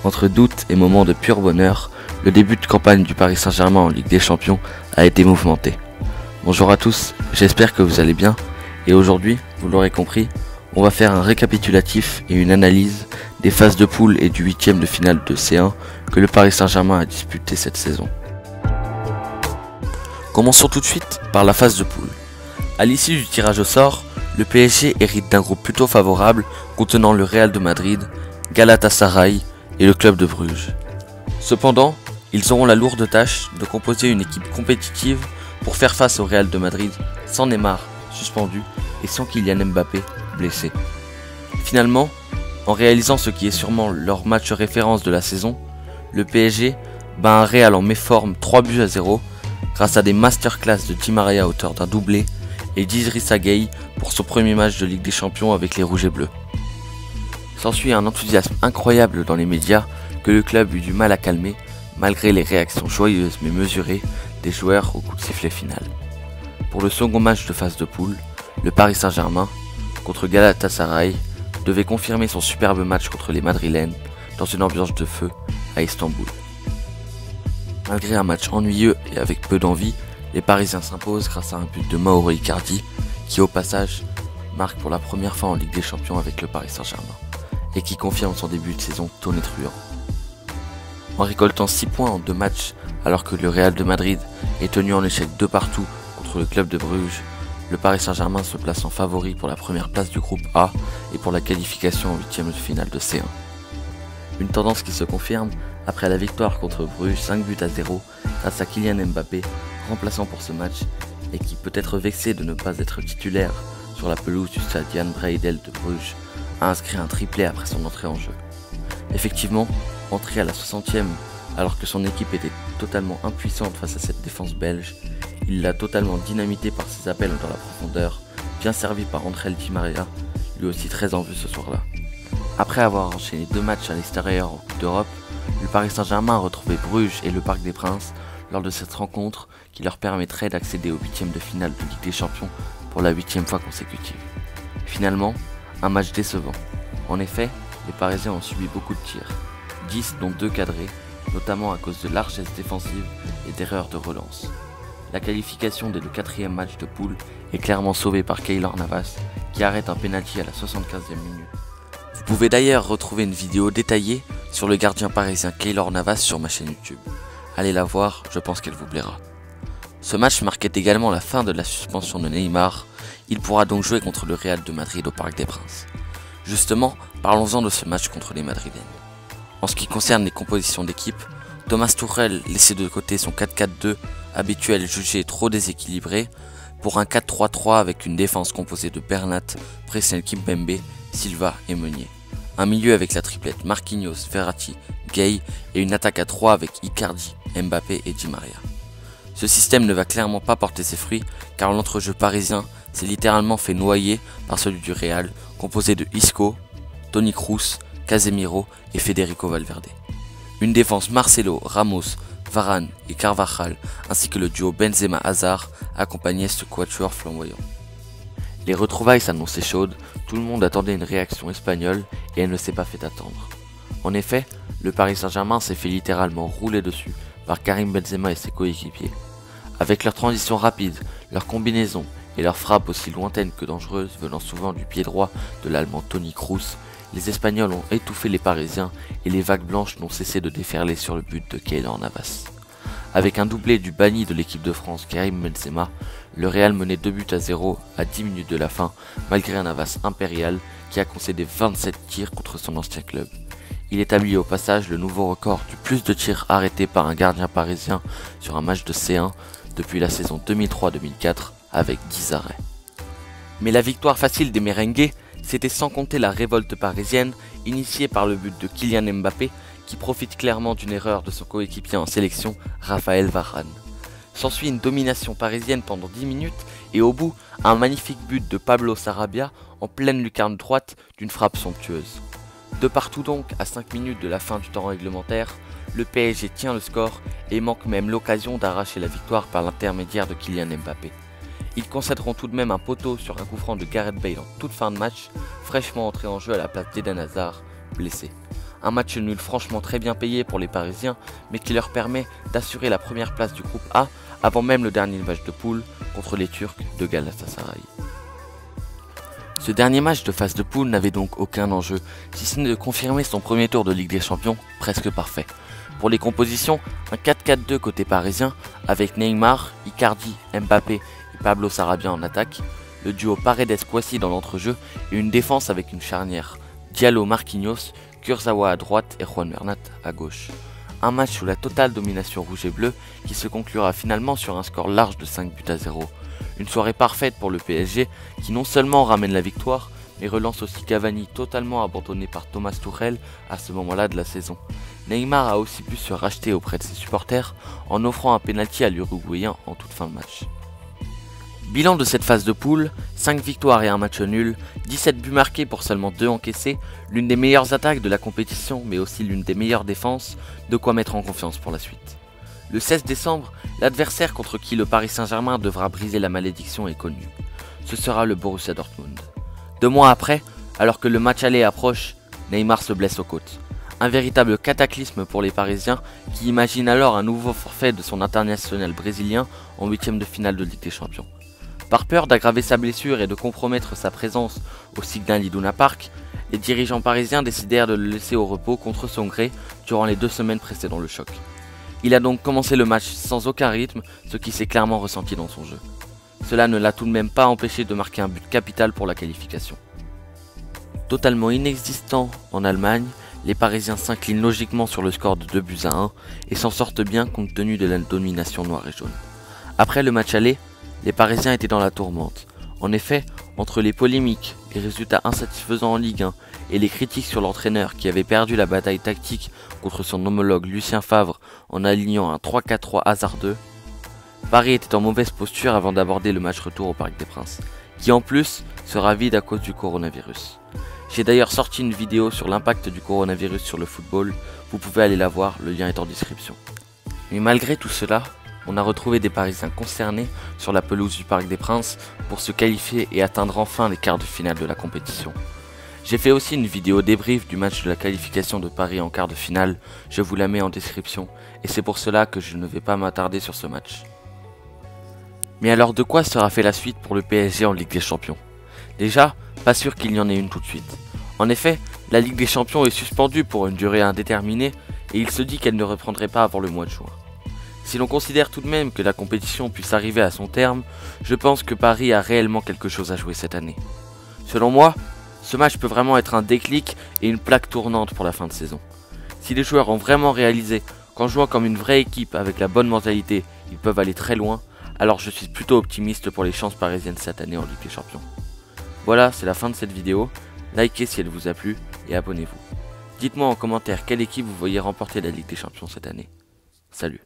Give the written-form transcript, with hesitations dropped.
Entre doutes et moments de pur bonheur, le début de campagne du Paris Saint-Germain en Ligue des Champions a été mouvementé. Bonjour à tous, j'espère que vous allez bien, et aujourd'hui, vous l'aurez compris, on va faire un récapitulatif et une analyse des phases de poule et du huitième de finale de C1 que le Paris Saint-Germain a disputé cette saison. Commençons tout de suite par la phase de poule. À l'issue du tirage au sort, le PSG hérite d'un groupe plutôt favorable contenant le Real de Madrid, Galatasaray et le club de Bruges. Cependant, ils auront la lourde tâche de composer une équipe compétitive pour faire face au Real de Madrid sans Neymar, suspendu, et sans Kylian Mbappé, blessé. Finalement, en réalisant ce qui est sûrement leur match référence de la saison, le PSG bat un Real en méforme 3-0 grâce à des masterclass de Di Maria à hauteur d'un doublé et d'Idrissa Gueye pour son premier match de Ligue des Champions avec les Rouges et Bleus. S'ensuit un enthousiasme incroyable dans les médias que le club eut du mal à calmer malgré les réactions joyeuses mais mesurées des joueurs au coup de sifflet final. Pour le second match de phase de poule, le Paris Saint-Germain, contre Galatasaray, devait confirmer son superbe match contre les Madrilènes dans une ambiance de feu à Istanbul. Malgré un match ennuyeux et avec peu d'envie, les Parisiens s'imposent grâce à un but de Mauro Icardi qui au passage marque pour la première fois en Ligue des Champions avec le Paris Saint-Germain et qui confirme son début de saison tonitruant. En récoltant 6 points en 2 matchs alors que le Real de Madrid est tenu en échec 2 partout contre le club de Bruges, le Paris Saint-Germain se place en favori pour la première place du groupe A et pour la qualification en 8e de finale de C1. Une tendance qui se confirme après la victoire contre Bruges 5-0 grâce à Kylian Mbappé, remplaçant pour ce match et qui peut être vexé de ne pas être titulaire sur la pelouse du stade Jan Breydel de Bruges, a inscrit un triplé après son entrée en jeu. Effectivement, entré à la 60e alors que son équipe était totalement impuissante face à cette défense belge, il l'a totalement dynamité par ses appels dans la profondeur, bien servi par Angel Di Maria, lui aussi très en vue ce soir-là. Après avoir enchaîné 2 matchs à l'extérieur en Coupe d'Europe, le Paris Saint-Germain a retrouvé Bruges et le Parc des Princes lors de cette rencontre qui leur permettrait d'accéder au 8e de finale de Ligue des Champions pour la 8e fois consécutive. Finalement, un match décevant. En effet, les Parisiens ont subi beaucoup de tirs, 10 dont 2 cadrés, notamment à cause de largesses défensives et d'erreurs de relance. La qualification dès le 4e match de poule est clairement sauvée par Keylor Navas qui arrête un pénalty à la 75e minute. Vous pouvez d'ailleurs retrouver une vidéo détaillée sur le gardien parisien Keylor Navas sur ma chaîne YouTube. Allez la voir, je pense qu'elle vous plaira. Ce match marquait également la fin de la suspension de Neymar. Il pourra donc jouer contre le Real de Madrid au Parc des Princes. Justement, parlons-en de ce match contre les Madrilènes. En ce qui concerne les compositions d'équipe, Thomas Tuchel laissait de côté son 4-4-2 habituel jugé trop déséquilibré pour un 4-3-3 avec une défense composée de Bernat, Presnel Kimpembe, Silva et Meunier. Un milieu avec la triplette Marquinhos, Verratti, Gueye et une attaque à 3 avec Icardi, Mbappé et Di Maria. Ce système ne va clairement pas porter ses fruits car l'entrejeu parisien s'est littéralement fait noyer par celui du Real composé de Isco, Toni Kroos, Casemiro et Federico Valverde. Une défense Marcelo, Ramos, Varane et Carvajal ainsi que le duo Benzema-Hazard accompagnaient ce quatuor flamboyant. Les retrouvailles s'annonçaient chaudes, tout le monde attendait une réaction espagnole et elle ne s'est pas fait attendre. En effet, le Paris Saint-Germain s'est fait littéralement rouler dessus par Karim Benzema et ses coéquipiers. Avec leur transition rapide, leur combinaison et leurs frappes aussi lointaines que dangereuses venant souvent du pied droit de l'allemand Toni Kroos, les Espagnols ont étouffé les Parisiens et les vagues blanches n'ont cessé de déferler sur le but de Keylor Navas. Avec un doublé du banni de l'équipe de France Karim Benzema, le Real menait 2-0 à 10 minutes de la fin malgré un Navas impérial qui a concédé 27 tirs contre son ancien club. Il établit au passage le nouveau record du plus de tirs arrêtés par un gardien parisien sur un match de C1 depuis la saison 2003-2004 avec 10 arrêts. Mais la victoire facile des merengues, c'était sans compter la révolte parisienne initiée par le but de Kylian Mbappé qui profite clairement d'une erreur de son coéquipier en sélection, Raphaël Varane. S'ensuit une domination parisienne pendant 10 minutes et au bout, un magnifique but de Pablo Sarabia en pleine lucarne droite d'une frappe somptueuse. De partout donc, à 5 minutes de la fin du temps réglementaire, le PSG tient le score et manque même l'occasion d'arracher la victoire par l'intermédiaire de Kylian Mbappé. Ils concéderont tout de même un poteau sur un coup franc de Gareth Bale en toute fin de match, fraîchement entré en jeu à la place d'Eden Hazard, blessé. Un match nul franchement très bien payé pour les Parisiens, mais qui leur permet d'assurer la première place du groupe A avant même le dernier match de poule contre les Turcs de Galatasaray. Ce dernier match de phase de poule n'avait donc aucun enjeu, si ce n'est de confirmer son premier tour de Ligue des Champions presque parfait. Pour les compositions, un 4-4-2 côté parisien, avec Neymar, Icardi, Mbappé et Pablo Sarabia en attaque, le duo Paredes-Kouassi dans l'entrejeu et une défense avec une charnière Diallo-Marquinhos, Kurzawa à droite et Juan Bernat à gauche. Un match sous la totale domination rouge et bleu qui se conclura finalement sur un score large de 5-0. Une soirée parfaite pour le PSG qui non seulement ramène la victoire, mais relance aussi Cavani totalement abandonné par Thomas Tuchel à ce moment-là de la saison. Neymar a aussi pu se racheter auprès de ses supporters en offrant un pénalty à l'Uruguayen en toute fin de match. Bilan de cette phase de poule, 5 victoires et un match nul, 17 buts marqués pour seulement 2 encaissés, l'une des meilleures attaques de la compétition mais aussi l'une des meilleures défenses, de quoi mettre en confiance pour la suite. Le 16 décembre, l'adversaire contre qui le Paris Saint-Germain devra briser la malédiction est connu. Ce sera le Borussia Dortmund. 2 mois après, alors que le match aller approche, Neymar se blesse aux côtes. Un véritable cataclysme pour les Parisiens qui imaginent alors un nouveau forfait de son international brésilien en 8e de finale de Ligue des Champions. Par peur d'aggraver sa blessure et de compromettre sa présence au Signal Iduna Park, les dirigeants parisiens décidèrent de le laisser au repos contre son gré durant les 2 semaines précédant le choc. Il a donc commencé le match sans aucun rythme, ce qui s'est clairement ressenti dans son jeu. Cela ne l'a tout de même pas empêché de marquer un but capital pour la qualification. Totalement inexistant en Allemagne, les Parisiens s'inclinent logiquement sur le score de 2-1 et s'en sortent bien compte tenu de la domination noire et jaune. Après le match aller, les Parisiens étaient dans la tourmente. En effet, entre les polémiques, les résultats insatisfaisants en Ligue 1 et les critiques sur l'entraîneur qui avait perdu la bataille tactique contre son homologue Lucien Favre en alignant un 3-4-3 hasardeux, Paris était en mauvaise posture avant d'aborder le match retour au Parc des Princes, qui en plus sera vide à cause du coronavirus. J'ai d'ailleurs sorti une vidéo sur l'impact du coronavirus sur le football, vous pouvez aller la voir, le lien est en description. Mais malgré tout cela, on a retrouvé des Parisiens concernés sur la pelouse du Parc des Princes pour se qualifier et atteindre enfin les quarts de finale de la compétition. J'ai fait aussi une vidéo débrief du match de la qualification de Paris en quart de finale, je vous la mets en description, et c'est pour cela que je ne vais pas m'attarder sur ce match. Mais alors de quoi sera fait la suite pour le PSG en Ligue des Champions? Déjà, pas sûr qu'il y en ait une tout de suite. En effet, la Ligue des Champions est suspendue pour une durée indéterminée et il se dit qu'elle ne reprendrait pas avant le mois de juin. Si l'on considère tout de même que la compétition puisse arriver à son terme, je pense que Paris a réellement quelque chose à jouer cette année. Selon moi, ce match peut vraiment être un déclic et une plaque tournante pour la fin de saison. Si les joueurs ont vraiment réalisé qu'en jouant comme une vraie équipe avec la bonne mentalité, ils peuvent aller très loin, alors je suis plutôt optimiste pour les chances parisiennes cette année en Ligue des Champions. Voilà, c'est la fin de cette vidéo. Likez si elle vous a plu et abonnez-vous. Dites-moi en commentaire quelle équipe vous voyez remporter la Ligue des Champions cette année. Salut.